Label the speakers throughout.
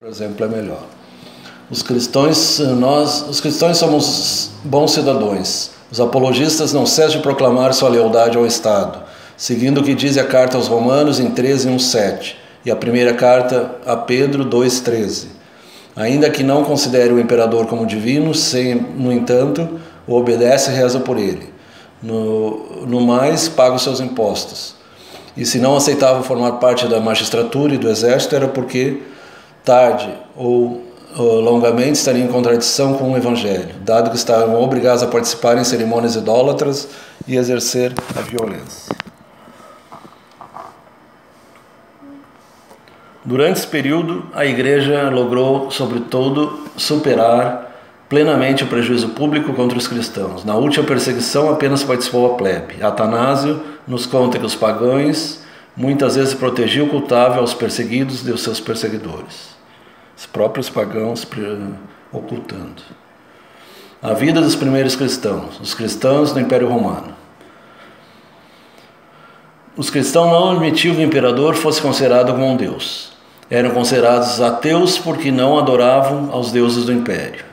Speaker 1: por exemplo, é melhor. Os cristãos somos bons cidadãos. Os apologistas não cessam de proclamar sua lealdade ao Estado, seguindo o que diz a carta aos Romanos em 13:1-7 e a primeira carta a Pedro 2:13. Ainda que não considere o imperador como divino, no entanto, o obedece e reza por ele. No mais, paga os seus impostos. E se não aceitava formar parte da magistratura e do exército, era porque tarde ou longamente estaria em contradição com o Evangelho, dado que estavam obrigados a participar em cerimônias idólatras e exercer a violência. Durante esse período, a Igreja logrou, sobretudo, superar plenamente o prejuízo público contra os cristãos. Na última perseguição, apenas participou a plebe. Atanásio nos conta que os pagãos muitas vezes protegiam o cultável aos perseguidos de seus perseguidores. Os próprios pagãos ocultando. A vida dos primeiros cristãos, os cristãos do Império Romano. Os cristãos não admitiam que o imperador fosse considerado como um deus. Eram considerados ateus porque não adoravam aos deuses do império.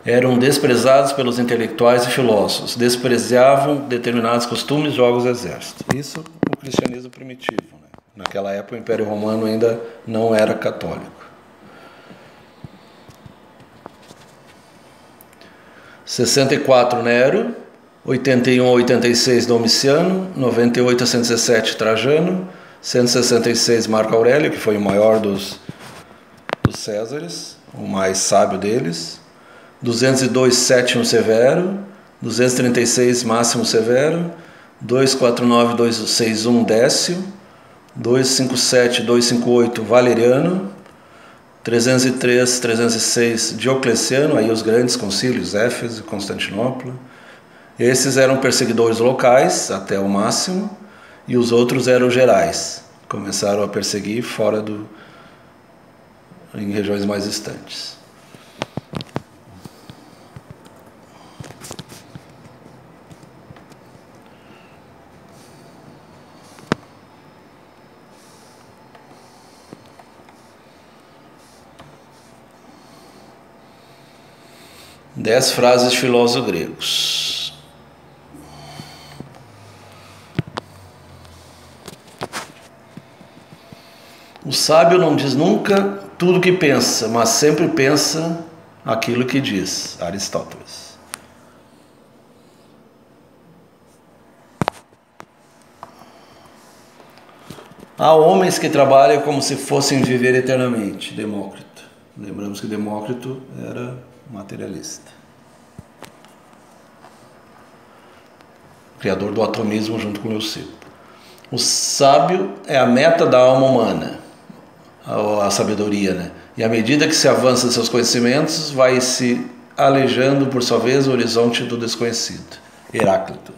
Speaker 1: Eram desprezados pelos intelectuais e filósofos. Despreciavam determinados costumes, jogos e exércitos. Isso o cristianismo primitivo. Né? Naquela época o Império Romano ainda não era católico. 64 Nero, 81-86 Domiciano, 98-117 Trajano, 166 Marco Aurélio, que foi o maior dos Césares, o mais sábio deles, 202 Sétimo Severo, 236 Máximo Severo, 249-261 Décio, 257-258 Valeriano, 303-306 Diocleciano, aí os grandes concílios, Éfeso e Constantinopla. Esses eram perseguidores locais, até o máximo, e os outros eram gerais. Começaram a perseguir em regiões mais distantes. Dez frases de filósofos gregos. O sábio não diz nunca tudo o que pensa, mas sempre pensa aquilo que diz. Aristóteles. Há homens que trabalham como se fossem viver eternamente. Demócrito. Lembramos que Demócrito era materialista. Criador do atomismo junto com Leucipo. O sábio é a meta da alma humana, a sabedoria, né? E à medida que se avança seus conhecimentos, vai se alejando por sua vez o horizonte do desconhecido. Heráclito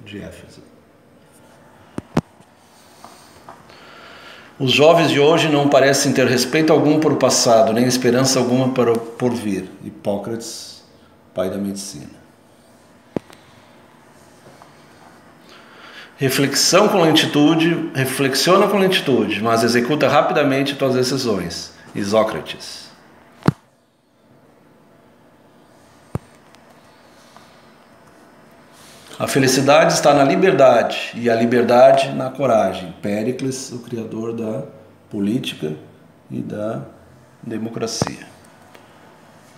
Speaker 1: de Éfeso. Os jovens de hoje não parecem ter respeito algum por o passado, nem esperança alguma para o porvir. Hipócrates, pai da medicina. Reflexiona com lentitude, mas executa rapidamente suas decisões. Isócrates. A felicidade está na liberdade e a liberdade na coragem. Péricles, o criador da política e da democracia.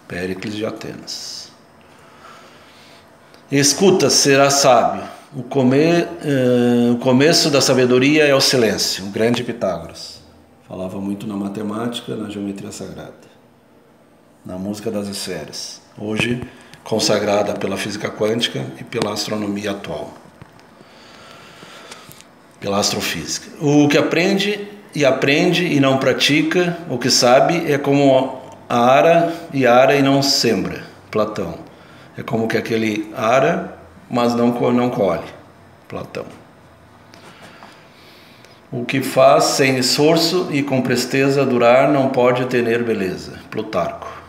Speaker 1: Péricles de Atenas. Escuta, será sábio. O começo da sabedoria é o silêncio. O grande Pitágoras. Falava muito na matemática, na geometria sagrada. Na música das esferas. Hoje consagrada pela física quântica e pela astronomia atual, pela astrofísica. O que aprende e não pratica, o que sabe é como ara e não sembra. Platão. É como que aquele ara, mas não colhe. Platão. O que faz sem esforço e com presteza durar não pode ter beleza. Plutarco.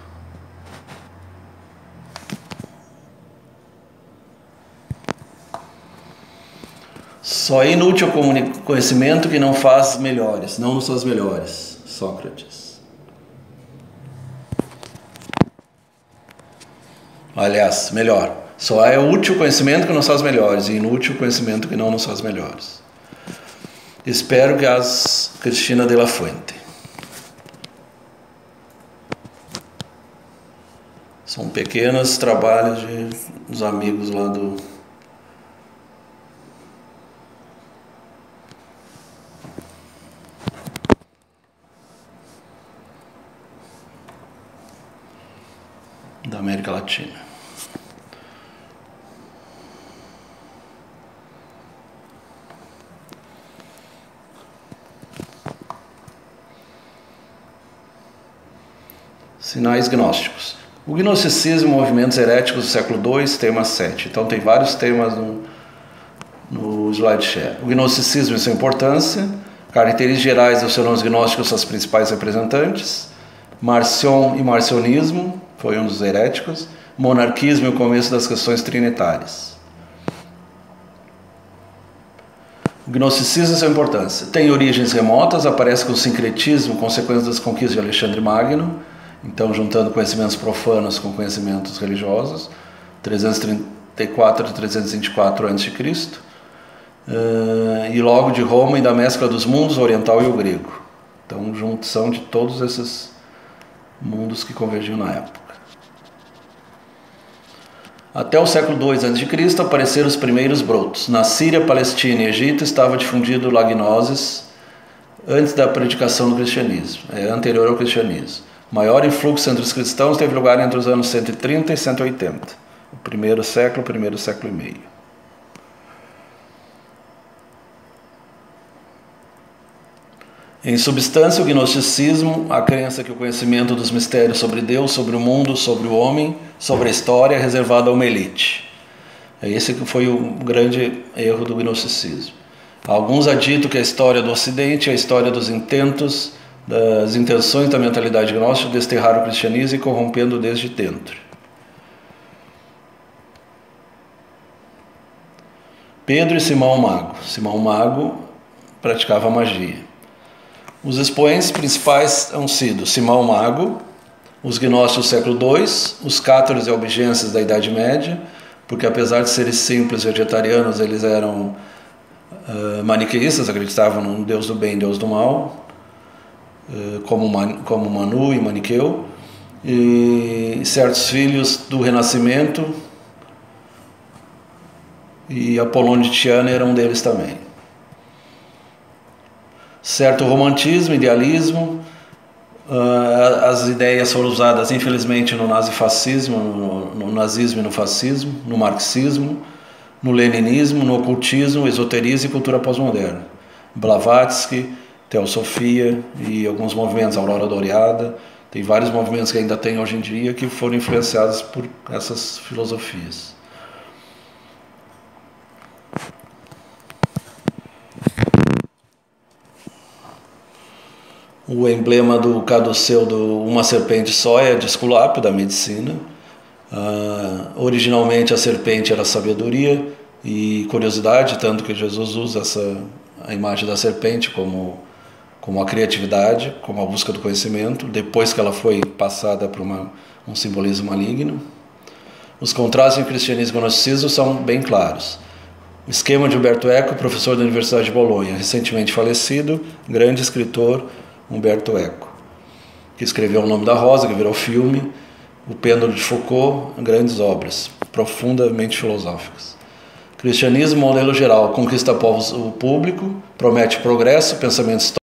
Speaker 1: Só é inútil o conhecimento que não faz melhores, não nos faz melhores. Sócrates. Aliás, melhor, só é útil o conhecimento que nos faz melhores e inútil o conhecimento que não nos faz melhores. Espero que as Cristina de la Fuente. São pequenos trabalhos dos amigos lá da América Latina. Sinais gnósticos. O gnosticismo, movimentos heréticos do século II, tema 7. Então tem vários temas no SlideShare. O gnosticismo e sua importância, características gerais dos fenômenos gnósticos, suas principais representantes, Marcion e marcionismo, foi um dos heréticos, monarquismo e o começo das questões trinitárias. O gnosticismo e sua importância. Tem origens remotas, aparece com o sincretismo, consequência das conquistas de Alexandre Magno, então juntando conhecimentos profanos com conhecimentos religiosos, 334 a 324 a.C., e logo de Roma e da mescla dos mundos, o oriental e o grego. Então, junção de todos esses mundos que convergiam na época. Até o século II a.C. apareceram os primeiros brotos. Na Síria, Palestina e Egito estava difundido a gnosis antes da predicação do cristianismo, anterior ao cristianismo. O maior influxo entre os cristãos teve lugar entre os anos 130 e 180, o primeiro século e meio. Em substância, o gnosticismo, a crença que o conhecimento dos mistérios sobre Deus, sobre o mundo, sobre o homem, sobre a história é reservado a uma elite. Esse que foi o grande erro do gnosticismo. Alguns aditam que a história do Ocidente é a história dos intentos, das intenções da mentalidade gnóstica de desterrar o cristianismo e corrompendo desde dentro. Pedro e Simão Mago. Simão Mago praticava magia. Os expoentes principais han sido Simão Mago, os gnósticos do século II, os cátaros e albigenses da Idade Média, porque apesar de serem simples vegetarianos, eles eram maniqueístas, acreditavam no Deus do bem e Deus do mal, como Manu e Maniqueu, e certos filhos do Renascimento, e Apolônio de Tiana era um deles também. Certo romantismo, idealismo, as ideias foram usadas infelizmente no nazifascismo, no nazismo e no fascismo, no marxismo, no leninismo, no ocultismo, esoterismo e cultura pós-moderna. Blavatsky, Teosofia e alguns movimentos, Aurora Doreada, tem vários movimentos que ainda tem hoje em dia que foram influenciados por essas filosofias. O emblema do caduceu uma serpente só é de Esculápio, da medicina. Originalmente a serpente era sabedoria e curiosidade, tanto que Jesus usa a imagem da serpente como a criatividade, como a busca do conhecimento, depois que ela foi passada por um simbolismo maligno. Os contrastes em cristianismo e gnosticismo são bem claros. O esquema de Umberto Eco, professor da Universidade de Bolonha, recentemente falecido, grande escritor Umberto Eco, que escreveu O Nome da Rosa, que virou filme, O Pêndulo de Foucault, grandes obras, profundamente filosóficas. Cristianismo, modelo geral, conquista povos, o público, promete progresso, pensamento histórico,